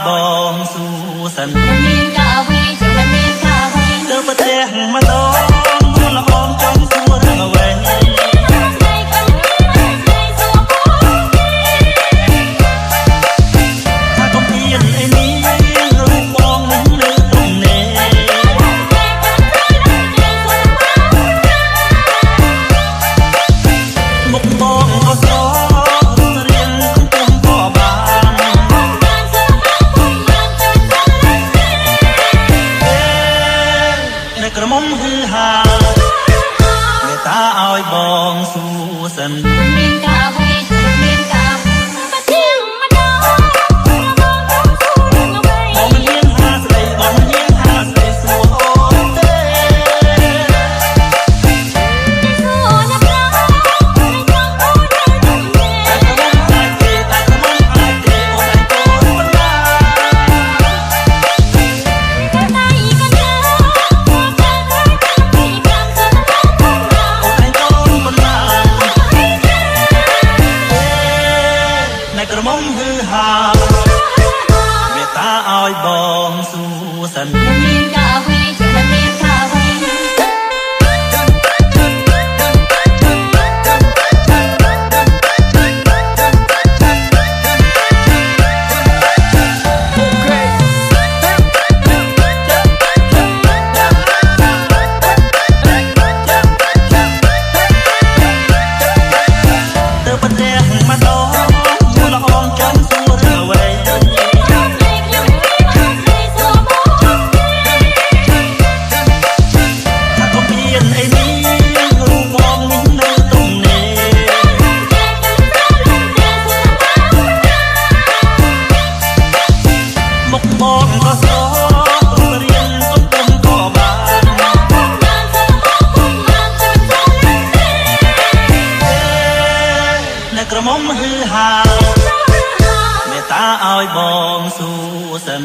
បងសួសិនមានកាវីចាំមិនមានកាវីទៅប្រទេសម្ដងខ្លួនល្អមចង់សួររឿងអ្វីក្រមុំហឺហាមេត្តាឲ្យបងសួសិនមានកាវីមានកាវីប្រទៀងម្ដងបងសួររឿងអ្វីបងមិនហ៊ានហាស្ដីបងមិនហ៊ានហាស្ដីសួរអូនទេសួរណាប្រងមិនចង់អូននៅក្នុងនេះតែក្រមុំអាចទេអូនឯងកូនបណ្ដាក្រមុំហឺហាមេត្តាឲ្យបងសួសិនមានកាវីចាំមិនមានកាវីបងក៏សោរៀនទុំទុំក៏បាននៅក្រមុំហឺហាមេត្តាឲ្យបងសួសិន